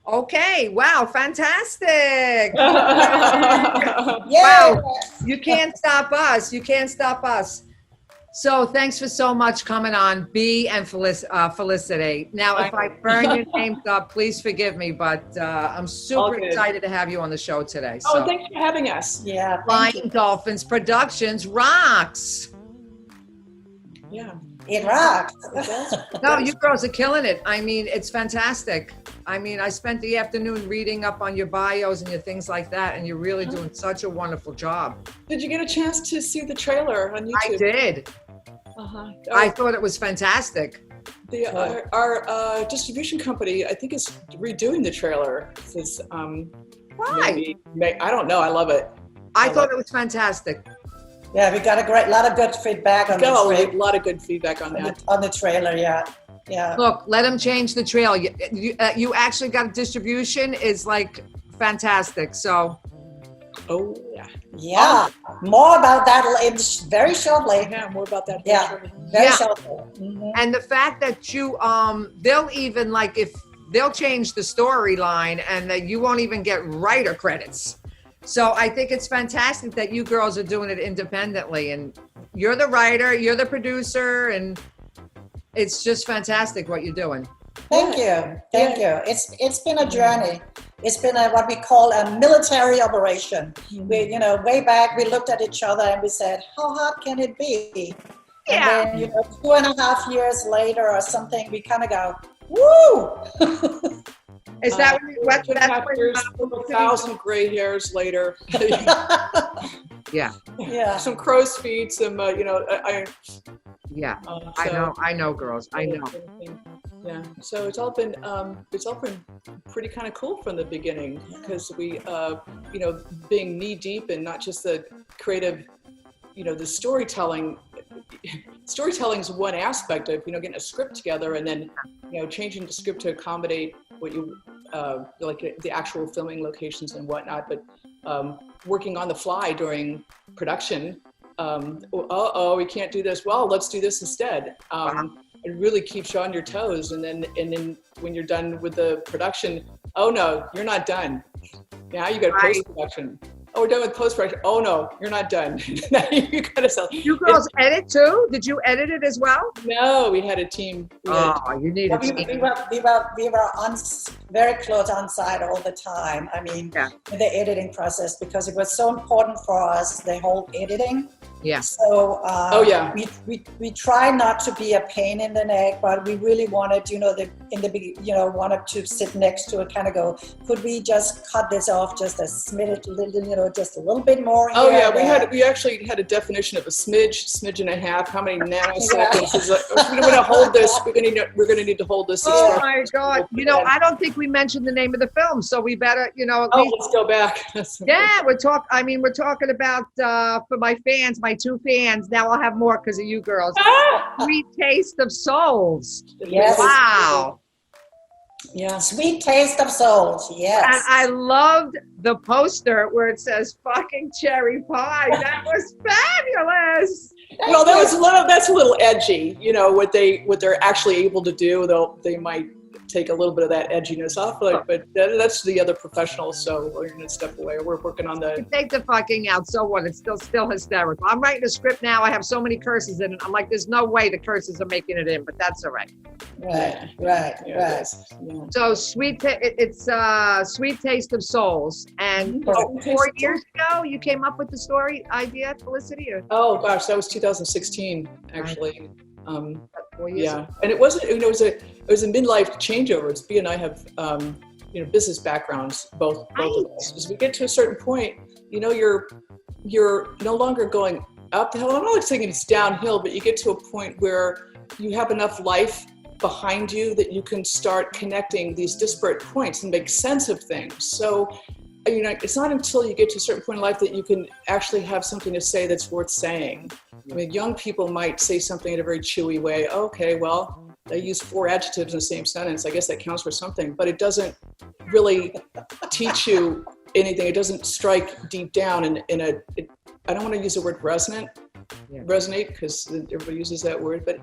Okay. Wow. Fantastic. Yeah. Wow. You can't stop us. You can't stop us. So thanks for so much coming on, B and Felicity. Now, if I burn your names up, please forgive me, but I'm All super good. excited to have you on the show today. Oh, So, thanks for having us. Yeah. Flying Dolphins Productions rocks. Yeah. It rocks. No, you girls are killing it. I mean, it's fantastic. I mean, I spent the afternoon reading up on your bios and your things like that, and you're really doing such a wonderful job. Did you get a chance to see the trailer on YouTube? I did. Uh-huh. I thought it was fantastic. Our distribution company, I think, is redoing the trailer. It's, Why? I don't know. I love it. I thought it was fantastic. Yeah, we got a lot of good feedback on Got the a lot of good feedback on that. on the trailer. Yeah. Yeah. Look, let them change the trail. You actually got a distribution is like fantastic. So, Oh, yeah. Yeah. More about that very shortly. Yeah, more about that. Yeah. Very shortly. Mhm. and the fact that you they'll even like if they'll change the storyline and that you won't even get writer credits. So I think it's fantastic that you girls are doing it independently, and you're the writer, you're the producer, and it's just fantastic what you're doing. Thank you. Thank you. It's been a journey. It's been what we call a military operation. We, way back we looked at each other and we said, how hard can it be? Yeah. And then, 2.5 years later or something, we kind of go, woo! Is that what that's 1,000 gray hairs later? Yeah. Yeah. Some crow's feet, some, Yeah. so, I know, girls. I know. Yeah. So it's all been pretty kind of cool from the beginning because we, being knee deep in not just the creative, the storytelling. Storytelling is one aspect of, getting a script together and then, changing the script to accommodate what you like the actual filming locations and whatnot. But working on the fly during production. We can't do this. Well, let's do this instead. It really keeps you on your toes. And then when you're done with the production, oh no, you're not done. Now you got post-production. Oh, we're done with post-production. Oh no, you're not done. Now you gotta sell. You girls edit too? Did you edit it as well? No, we had a team. You need a team. We were very close on site all the time. I mean, with the editing process, because it was so important for us, the whole editing. Yeah. So we try not to be a pain in the neck, but we really wanted, wanted to sit next to it, kind of go, could we just cut this off just a smidge, just a little bit more? Oh yeah, we actually had a definition of a smidge and a half. How many nanoseconds is it? We're going to hold this. We're going to need to hold this. Oh my God! I don't think we mentioned the name of the film, so we better, at least. Let's go back. Yeah, we're talking about for my fans, my two fans. Now I'll have more because of you girls. Sweet Taste of Souls. Yes. Wow. Yeah. Sweet Taste of Souls. Yes. And I loved the poster where it says "fucking cherry pie." That was fabulous. Well, that's a little edgy. What they're actually able to do. They might take a little bit of that edginess off, but that's the other professionals. So we're going to step away. We're working on the. Take the fucking out. So what? It's still hysterical. I'm writing a script now. I have so many curses in it. I'm like, there's no way the curses are making it in, but that's all right. Right. So Sweet Taste of Souls. And 4 years ago, you came up with the story idea, Felicity? Oh gosh, that was 2016 actually. 4 years ago. And it wasn't. It was a midlife changeover. It's B and I have business backgrounds, both of us. As we get to a certain point, you're no longer going up the hill. I'm not saying it's downhill, but you get to a point where you have enough life behind you that you can start connecting these disparate points and make sense of things. So, it's not until you get to a certain point in life that you can actually have something to say that's worth saying. I mean, young people might say something in a very chewy way. Okay, well, they use 4 adjectives in the same sentence. I guess that counts for something, but it doesn't really teach you anything. It doesn't strike deep down I don't want to use the word resonate because everybody uses that word, but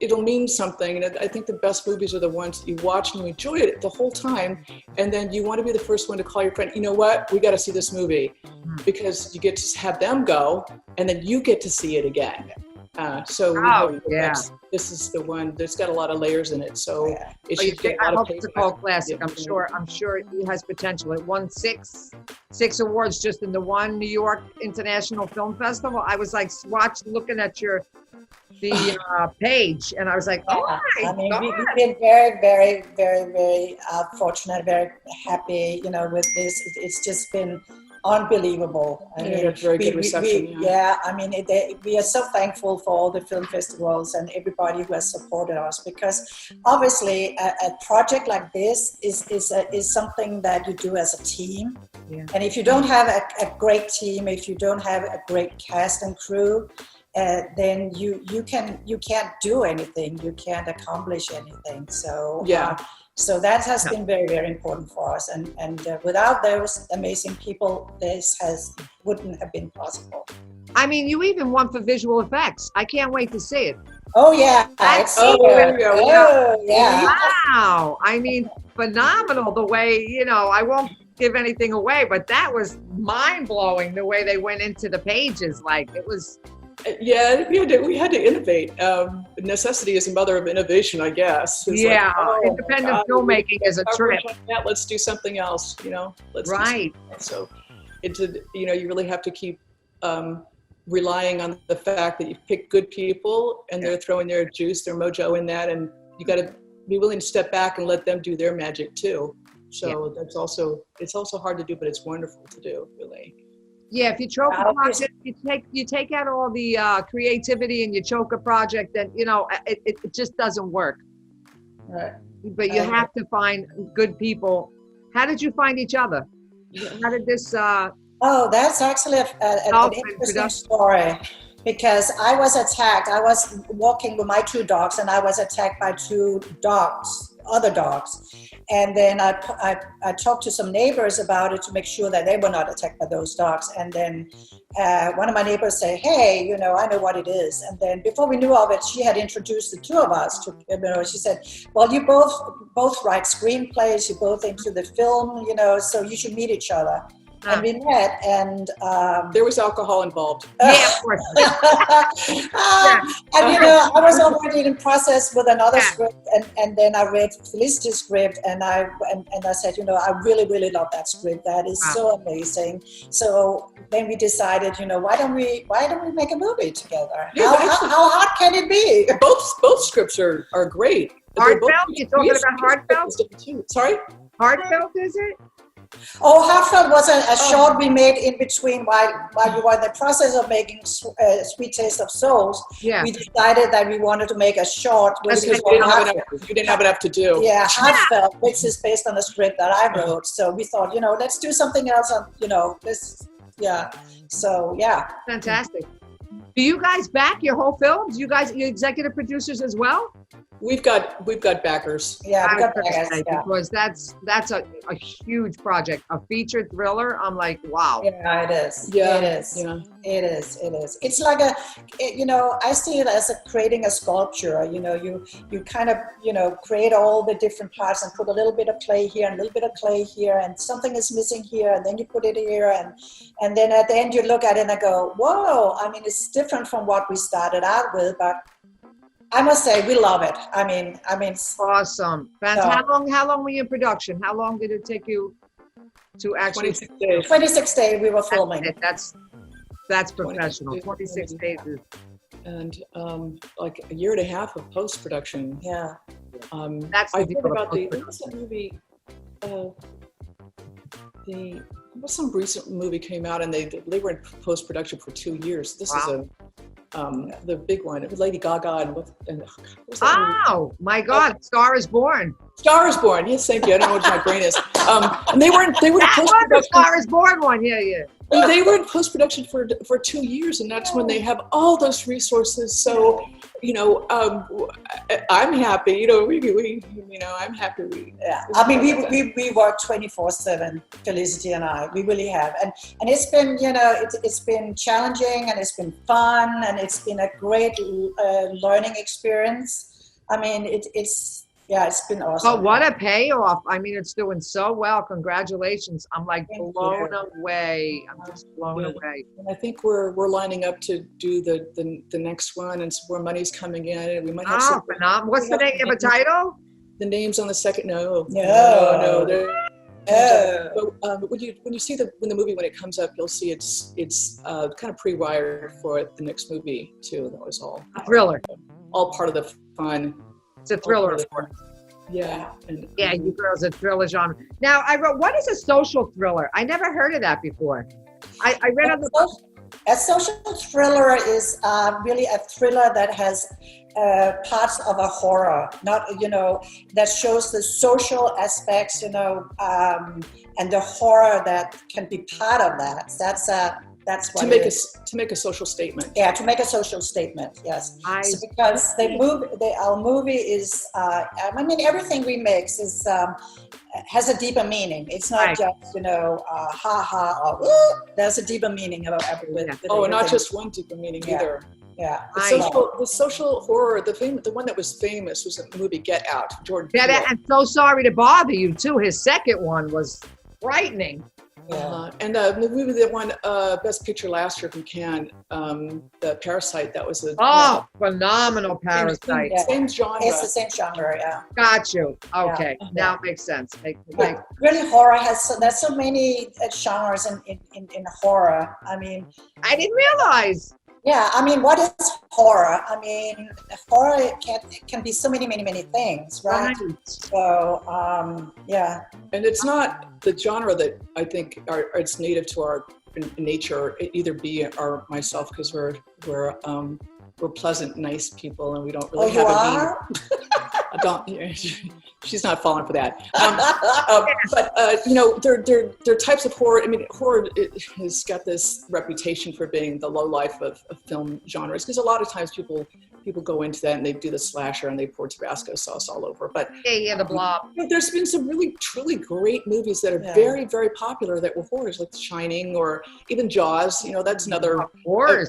it'll mean something. And I think the best movies are the ones that you watch and you enjoy it the whole time. And then you want to be the first one to call your friend, you know what, we got to see this movie, because you get to have them go and then you get to see it again. This is the one that's got a lot of layers in it. So it should get a lot of it's a cult classic. I'm sure it has potential. It won six awards just in the one New York International Film Festival. I was like looking at the page, and I was like, oh my God. We've been very, very, very, very fortunate, very happy, with this. It's just been unbelievable. I mean, very good reception. We are so thankful for all the film festivals and everybody who has supported us, because obviously a project like this is something that you do as a team. Yeah. And if you don't have a great team, if you don't have a great cast and crew, then you can't do anything. You can't accomplish anything. So so that has been very, very important for us. And without those amazing people, this wouldn't have been possible. I mean, you even won for visual effects. I can't wait to see it. Oh yeah! Wow! I mean, phenomenal the way, I won't give anything away, but that was mind blowing the way they went into the pages. Like it was. Yeah, we had to innovate. Necessity is the mother of innovation, I guess. It's independent filmmaking is a trip. Let's do something else, Right. So, you really have to keep relying on the fact that you pick good people and they're throwing their juice, their mojo in that, and you got to be willing to step back and let them do their magic too. So it's also hard to do, but it's wonderful to do, really. Yeah, if you choke a project, you take out all the creativity and you choke a project, then it just doesn't work. Right. But you have to find good people. How did you find each other? How did this? That's actually an interesting story, because I was attacked. I was walking with my 2 dogs, and I was attacked by 2 other dogs. And then I talked to some neighbors about it to make sure that they were not attacked by those dogs. And then one of my neighbors said, hey, I know what it is. And then before we knew of it, she had introduced the 2 of us to, she said, well, you both write screenplays, you're both into the film, so you should meet each other. And we met, and there was alcohol involved. Yeah, of course. And I was already in process with another script, and then I read Felicity's script, and I said, I really, really love that script. That is so amazing. So then we decided, why don't we make a movie together? How hard can it be? Both scripts are great. Heartfelt? You're talking about Heartfelt? Sorry? Heartfelt, is it? Oh, Huffman was a short we made in between while we were in the process of making Sweet Taste of Souls. Yeah. We decided that we wanted to make a short. You didn't have enough to do. Yeah, Heartfelt, which is based on a script that I wrote. So we thought, let's do something else. So, yeah. Fantastic. Do you guys back your whole films? You executive producers as well? We've got backers. Yeah, we got backers. Because that's a huge project, a feature thriller. I'm like, wow. Yeah, it is. Yeah, it is. Yeah. It is. It's like I see it as creating a sculpture. You kind of create all the different parts and put a little bit of clay here and a little bit of clay here, and something is missing here, and then you put it here, and then at the end you look at it and go, whoa! I mean, it's different from what we started out with, but I must say we love it. I mean, awesome. Fantastic. How long were you in production? How long did it take you to actually? 26 days. 26 days we were filming. That's professional. 26 days. And like a year and a half of post-production. Yeah. That's I heard about there was a movie. Some recent movie came out, and they were in post-production for 2 years. This is the big one. It was Lady Gaga my God! Star is Born. Star is Born. Yes, thank you. I don't know what my brain is. And they were in post-production. The Star is Born one. Yeah. They were in post-production for 2 years, and that's when they have all those resources. So, I'm happy. I'm happy. Yeah, I mean, we work 24/7, Felicity and I. We really have, and it's been, it's been challenging, and it's been fun, and it's been a great learning experience. I mean, it's been awesome. But what a payoff. I mean, it's doing so well. Congratulations. I'm like blown away. I'm just blown away. And I think we're lining up to do the next one, and some more money's coming in, and we might have some. Phenomenal. What's the name of the title? The names on the second. No. But when you see the movie, when it comes up, you'll see it's kind of pre-wired for the next movie too. That was all A thriller. All part of the fun. It's a thriller, of course. Yeah. You girls, a thriller genre. Now, I wrote, what is a social thriller? I never heard of that before. I read on the. A social thriller is really a thriller that has parts of a horror, not, that shows the social aspects, and the horror that can be part of that. That's what to make a social statement. Yeah, to make a social statement. Yes, because our movie is. Everything we make has a deeper meaning. It's not just ha ha or woo. There's a deeper meaning about everything. And not just one deeper meaning either. Yeah. The social horror, the one that was famous was the movie Get Out. Jordan. Get Out, and So Sorry to Bother You too. His second one was frightening. Yeah. And the movie that won Best Picture last year from Cannes, the Parasite, that was phenomenal Parasite. Same genre. It's the same genre, yeah. Got you. Okay, now it makes sense. Really, horror there's so many genres in horror. I mean, I didn't realize. Yeah, I mean, what is horror? I mean, horror can be so many things, right? So, yeah. And it's not the genre that I think it's native to our nature, either B or myself, because we're pleasant, nice people, and we don't really have a need. I don't. She's not falling for that. But there are types of horror. I mean, horror has got this reputation for being the low life of film genres, because a lot of times people go into that and they do the slasher and they pour Tabasco sauce all over. But the Blob. There's been some really truly great movies that are very, very popular that were horrors, like The Shining or even Jaws. That's another horror.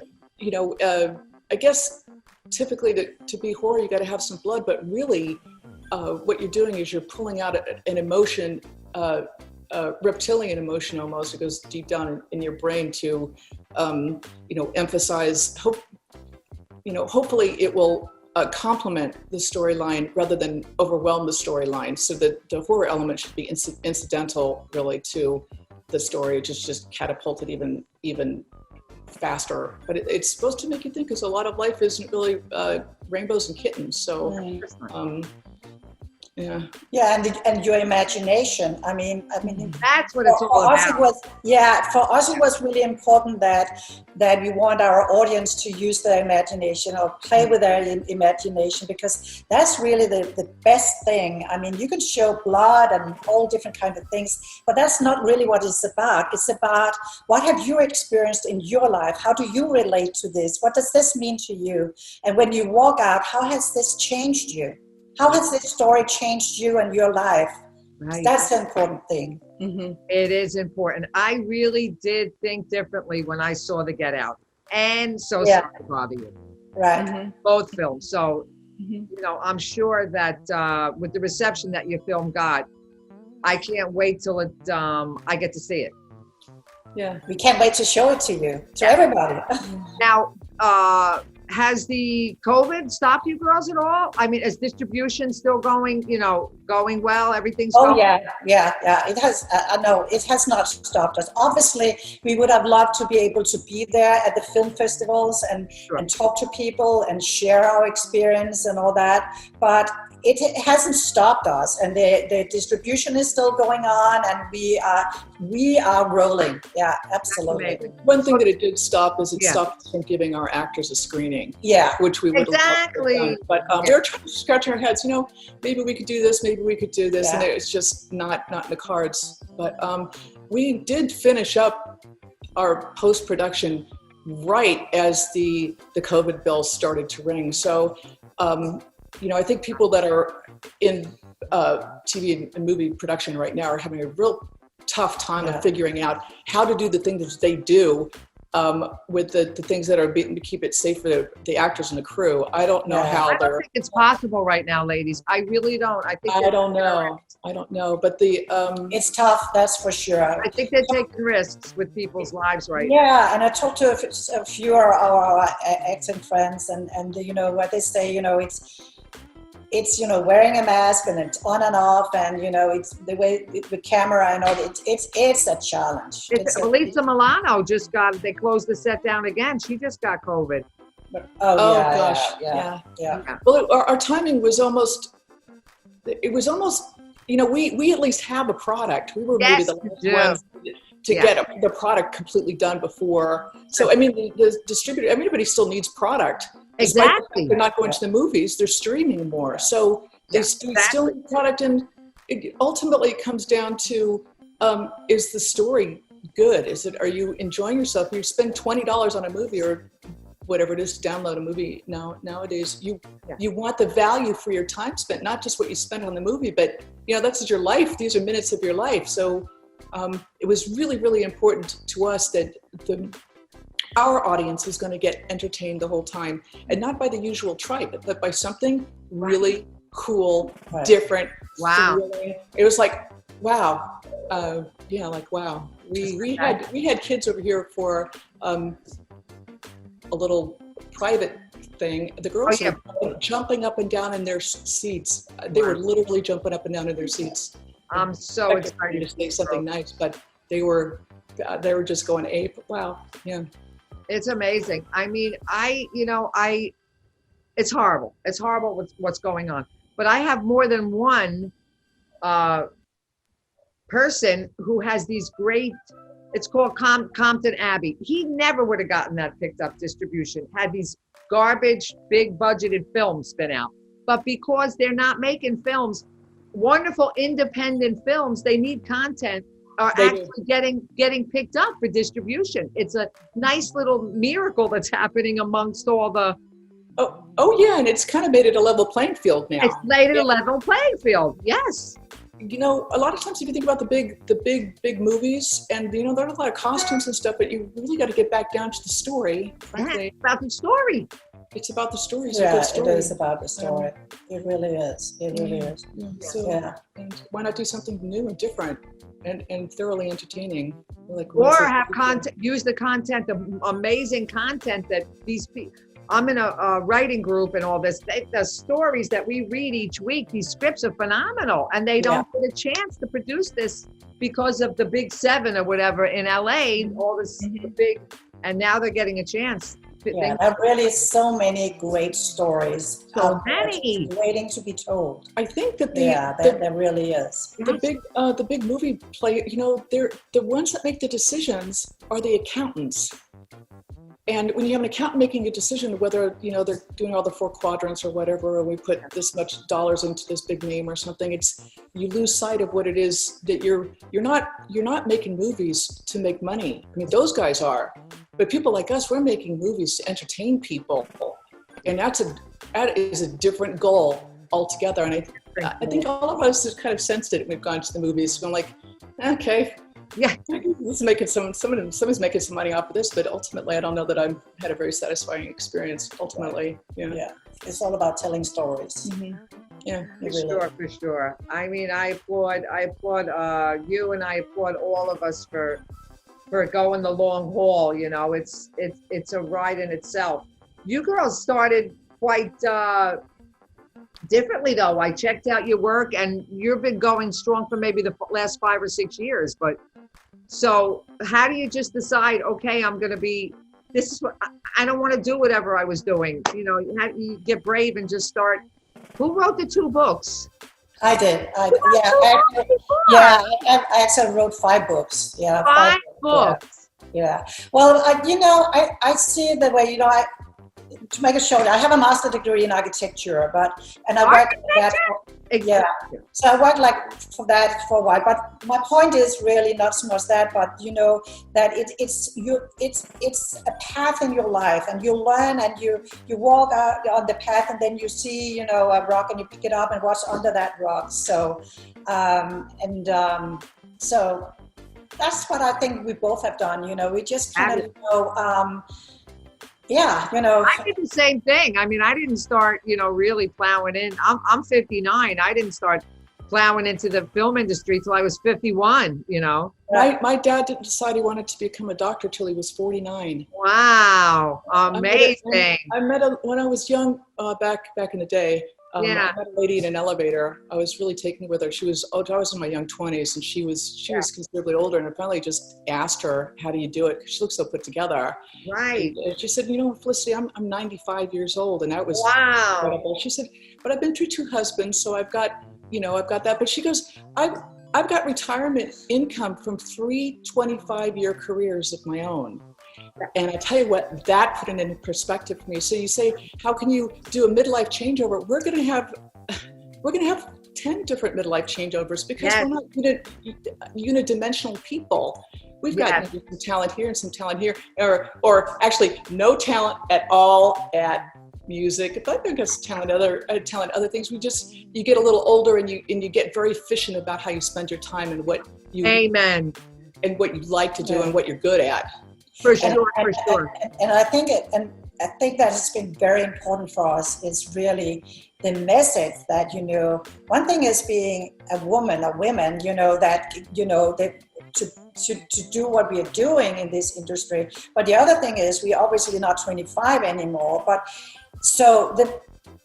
I guess typically to be horror, you got to have some blood, but really. What you're doing is you're pulling out an emotion, reptilian emotion almost. It goes deep down in your brain to, emphasize. Hopefully it will complement the storyline rather than overwhelm the storyline. So that the horror element should be incidental, really, to the story. Just catapult it even faster. But it's supposed to make you think, because a lot of life isn't really rainbows and kittens. So. Yeah, and your imagination. I mean, that's what it's all about. For us, it was really important that we want our audience to use their imagination or play with their imagination, because that's really the best thing. I mean, you can show blood and all different kinds of things, but that's not really what it's about. It's about what have you experienced in your life? How do you relate to this? What does this mean to you? And when you walk out, how has this changed you? How has this story changed you and your life? Right. That's the important thing. Mm-hmm. It is important. I really did think differently when I saw the Get Out and So Sorry to Bother You. Right. Mm-hmm. Both films. So, I'm sure that with the reception that your film got, I can't wait till I get to see it. Yeah. We can't wait to show it to you, to everybody. Now, has the COVID stopped you girls at all? I mean, is distribution still going well? Everything's going? Yeah. It has. No, it has not stopped us. Obviously, we would have loved to be able to be there at the film festivals and talk to people and share our experience and all that. But it hasn't stopped us, and the distribution is still going on, and we are rolling. Yeah, absolutely. One thing that it did stop is it stopped us from giving our actors a screening. Yeah, which we would have done. But we were trying to scratch our heads. Maybe we could do this. Maybe we could do this, and it's just not in the cards. But we did finish up our post-production right as the COVID bells started to ring. So, I think people that are in TV and movie production right now are having a real tough time of figuring out how to do the things that they do with the things that are being to keep it safe for the actors and the crew. I don't know how I don't think it's possible right now, ladies. I really don't. I don't know. But it's tough, that's for sure. I think they're taking risks with people's lives right now. Yeah, and I talked to a few of our acting friends, and what they say, it's wearing a mask and it's on and off, and it's the way the camera and all. It's a challenge. Elisa Milano they closed the set down again. She just got COVID. Yeah. Well, our timing was almost. It was almost. We at least have a product. We were maybe the last ones to get the product completely done before. So I mean, the distributor. Everybody still needs product. Exactly. They're not going to the movies, they're streaming more. So they still need product, and ultimately it comes down to, is the story good? Are you enjoying yourself? You spend $20 on a movie or whatever it is to download a movie nowadays. You want the value for your time spent, not just what you spend on the movie, but that's your life. These are minutes of your life. So it was really, really important to us that our audience is going to get entertained the whole time, and not by the usual tripe, but by something really cool, different, thrilling. It was like, wow. Wow. We had kids over here for a little private thing. The girls were jumping up and down in their seats. They were literally jumping up and down in their seats. I'm so excited to say something nice, but they were just going ape. Wow. Yeah. It's amazing. I mean, it's horrible. It's horrible what's going on. But I have more than one person who has these great, it's called Compton Abbey. He never would have gotten that picked up distribution, had these garbage, big budgeted films spin out. But because they're not making films, wonderful independent films, they need content, are actually getting picked up for distribution. It's a nice little miracle that's happening amongst all the. Oh yeah, and it's kind of made it a level playing field now. It's made it a level playing field. Yes. A lot of times if you think about the big movies, and there are a lot of costumes and stuff, but you really got to get back down to the story. Frankly, it's about the story. It's about the story. It is about the story. It really is. It really is. And why not do something new and different and thoroughly entertaining? Use the content, the amazing content that these people. I'm in a writing group and all this. The stories that we read each week, these scripts are phenomenal, and they don't get a chance to produce this because of the Big Seven or whatever in LA. All this big, and now they're getting a chance. Yeah, there are really so many great stories. So many waiting to be told. I think that there really is. The big movie play. They're the ones that make the decisions are the accountants. And when you have an accountant making a decision whether they're doing all the 4 quadrants or whatever, or we put this much dollars into this big name or something, you lose sight of what it is that you're not making movies to make money. I mean, those guys are, but people like us, we're making movies to entertain people, and that is a different goal altogether. And I think all of us have kind of sensed it. We've gone to the movies, and I'm like, okay. Yeah, this is making someone's making some money off of this, but ultimately, I don't know that I've had a very satisfying experience. Ultimately, it's all about telling stories. Mm-hmm. Yeah, for sure. I mean, I applaud you, and I applaud all of us for going the long haul. It's a ride in itself. You girls started quite differently, though. I checked out your work, and you've been going strong for maybe the last 5 or 6 years. But so, how do you just decide? Okay, I'm going to be. This is what I don't want to do. Whatever I was doing, how do you get brave and just start? Who wrote the 2 books? I did. I actually wrote 5 books. Yeah, 5 books. Yeah. Well, I see it that way. To make a short, I have a master's degree in architecture, and I worked Exactly. So I worked like for that for a while, but my point is really not so much that, but that it's a path in your life, and you learn and you walk out on the path, and then you see a rock and you pick it up and what's under that rock. So so that's what I think we both have done. We just kind of I did the same thing. I mean, I didn't start, really plowing in. I'm 59. I didn't start plowing into the film industry till I was 51, My dad didn't decide he wanted to become a doctor till he was 49. Wow. Amazing. I met when I was young, back in the day. I met a lady in an elevator. I was really taken with her. I was in my young 20s, and she was considerably older, and I finally just asked her, how do you do it? Because she looks so put together. Right. And she said, Felicity, I'm 95 years old. And that was incredible. She said, but I've been through 2 husbands, so I've got that. But she goes, I've got retirement income from 3 25-year careers of my own. And I tell you what, that put it into perspective for me. So you say, how can you do a midlife changeover? We're going to have 10 different midlife changeovers, because we're not unidimensional people. We've got some talent here and some talent here, or actually no talent at all at music. But I think it's talent other things. You get a little older, and you get very efficient about how you spend your time and what you and what you like to do and what you're good at. For sure. And I think that has been very important for us is really the message that, one thing is being a woman or women, that, to do what we are doing in this industry. But the other thing is we obviously not 25 anymore. But so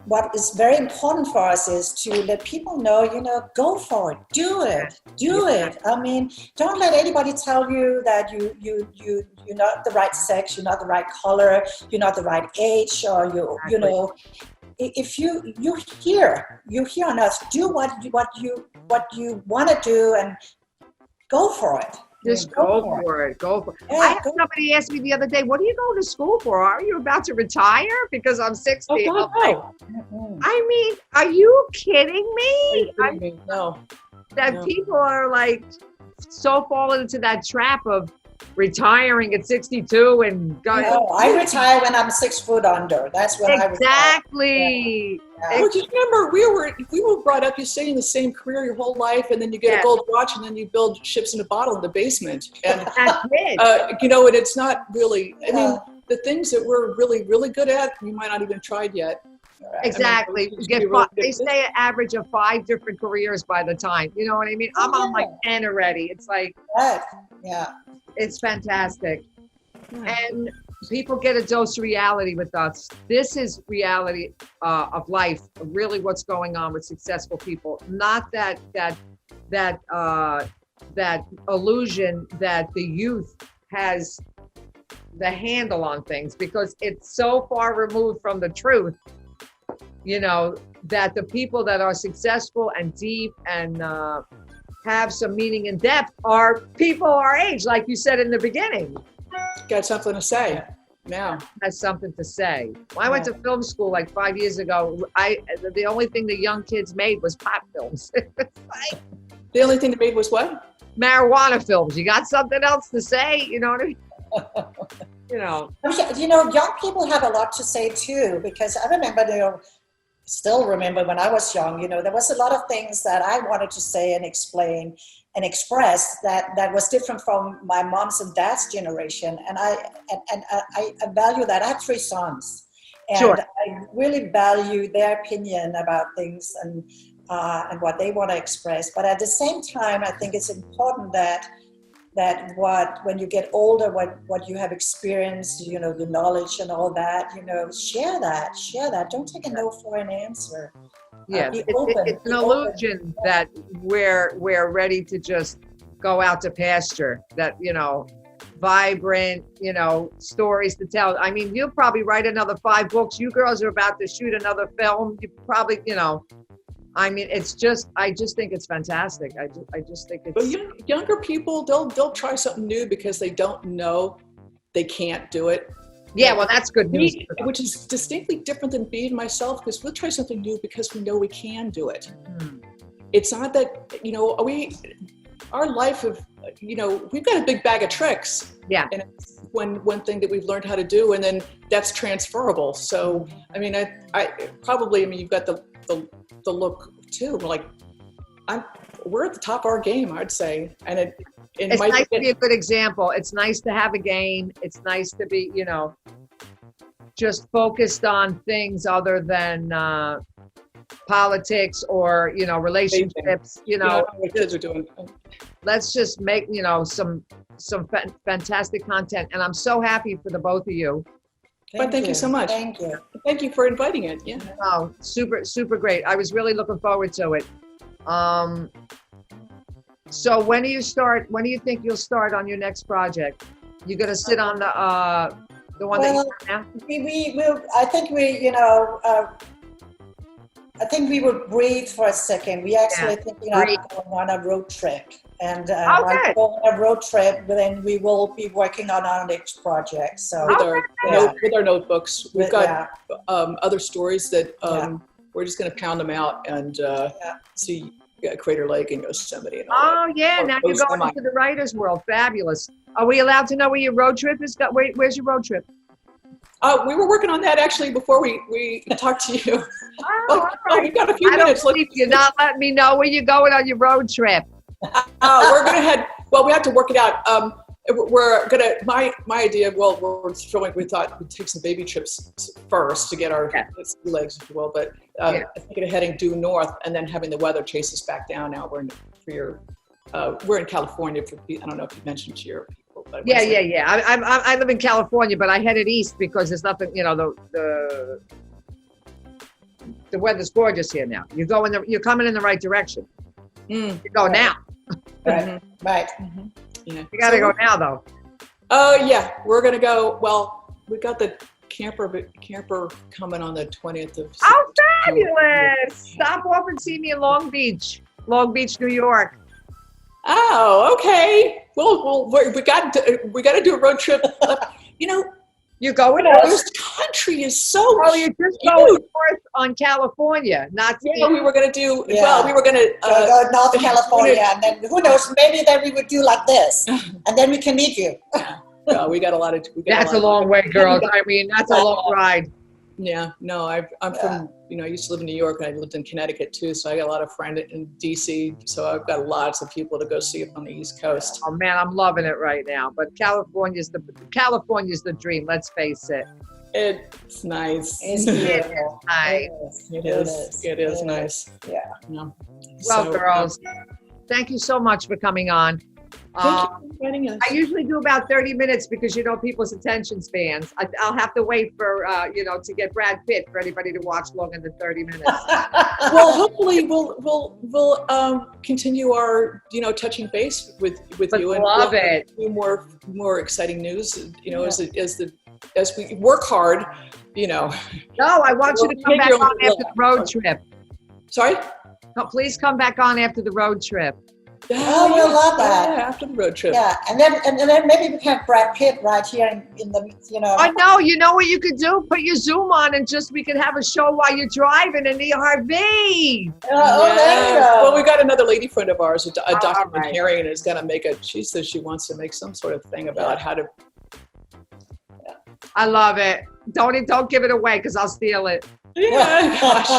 what is very important for us is to let people know, go for it, do it. I mean, don't let anybody tell you that you're not the right sex, you're not the right color, you're not the right age, or if you're here on earth, do what you want to do and go for it. Just go for it. Yeah, I had somebody ask me the other day, what are you going to school for? Are you about to retire? Because I'm 60. No. I mean, are you kidding me? No. People are like so falling into that trap of retiring at 62 and going. No, I retire when I'm 6 foot under. That's when I retire. Exactly. Well, just remember, we were brought up, you stay in the same career your whole life, and then you get a gold watch, and then you build ships in a bottle in the basement. And that's it. and it's not really. I mean, the things that we're really, really good at, you might not even tried yet. Exactly. They say an average of 5 different careers by the time. You know what I mean? I'm on like 10 already. It's like, it's fantastic. And people get a dose of reality with us. This is reality of life, really what's going on with successful people. Not that illusion that the youth has the handle on things, because it's so far removed from the truth, that the people that are successful and deep and have some meaning and depth are people our age, like you said in the beginning. Got something to say. Yeah. Has something to say. When I went to film school like 5 years ago, the only thing the young kids made was pop films. The only thing they made was what? Marijuana films. You got something else to say? You know what I mean? Young people have a lot to say too, because I remember, still remember when I was young, there was a lot of things that I wanted to say and explain and express that was different from my mom's and dad's generation. And I value that. I have 3 sons, and I really value their opinion about things and what they want to express. But at the same time, I think it's important that when you get older, what you have experienced, the knowledge and all that, share that. Don't take a no for an answer. Yes, it's an illusion that we're ready to just go out to pasture, that, vibrant, stories to tell. I mean, you'll probably write another 5 books. You girls are about to shoot another film. You probably, I mean, I just think it's fantastic. I just think it's. But younger people, they'll try something new because they don't know they can't do it. Yeah, well, that's good news. Which is distinctly different than being myself, because we'll try something new because we know we can do it. It's not that, our life of, we've got a big bag of tricks. Yeah. And it's one thing that we've learned how to do, and then that's transferable. So, I mean, you've got the look too. Like, we're at the top of our game, I'd say. And it's nice to be a good example. It's nice to have a game. It's nice to be, just focused on things other than politics or, relationships, what kids are doing. Let's just make, some fantastic content. And I'm so happy for the both of you. Thank you so much. Thank you. Thank you for inviting it. Yeah. Oh, super, super great. I was really looking forward to it. So when do you think you'll start on your next project? You're going to sit on the one that you have now? I think we will breathe for a second. We actually thinking of going on a road trip. And good. go on a road trip, but then we will be working on our next project. So with our notebooks, we've got other stories that we're just going to pound them out and see Crater Lake and Yosemite. And all that. Yeah, now you're going into the writer's world. Fabulous. Are we allowed to know where your road trip is? Where's your road trip? We were working on that actually before we talked to you. All right. We've got a few minutes. You're not letting me know where you're going on your road trip. We're going to head, we have to work it out. We're going to, my idea, we thought we'd take some baby trips first to get our sea legs, if you will, but I think of heading due north and then having the weather chase us back down. Now we're in California I don't know if you mentioned to your people. But I live in California, but I headed east because there's nothing, the weather's gorgeous here now. You're coming in the right direction. You go now. Right. Mm-hmm. Yeah. You got to go now, though. Oh yeah, we're gonna go. Well, we got the camper coming on the 20th of. Oh, fabulous! Stop off and see me in Long Beach, New York. Oh, okay. Well, we got to do a road trip. You're going this country is so. Oh, you're just going north on California, not. Yeah, we were going to do. Yeah. Well, we were going to go North California, and then who knows? Maybe then we would do like this, and then we can meet you. Well, we got a lot of. That's a long way, girls. I mean, that's a long ride. Yeah, no, I'm from. I used to live in New York, and I lived in Connecticut too. So I got a lot of friends in DC. So I've got lots of people to go see on the East Coast. Oh man, I'm loving it right now. But California's the dream. Let's face it. It's nice. It's beautiful. It is nice. Yeah. Well, girls, thank you so much for coming on. Thank you for inviting us. I usually do about 30 minutes because people's attention spans. I'll have to wait for to get Brad Pitt for anybody to watch longer than 30 minutes. Well, hopefully we'll continue our touching base with you and love it. Do more exciting news. As we work hard. No, I want you to come back on after the road trip. Sorry? No, please come back on after the road trip. Oh, we'll love that. Yeah, after the road trip. Yeah, and then maybe we can have Brad Pitt right here in the. I know. You know what you could do? Put your Zoom on and we could have a show while you're driving in the RV. There you go. Well, we got another lady friend of ours, a documentarian, is going to make she says she wants to make some sort of thing about how to. Yeah. I love it. Don't give it away because I'll steal it. Yeah, gosh.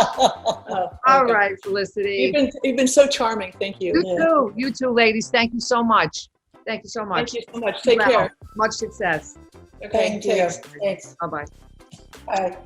All right, Felicity. You've been so charming. Thank you. You too, ladies. Thank you so much. Thank you so much. Thank you so much. Take care. Much success. Okay. Thank you. Thanks. Bye-bye. Bye.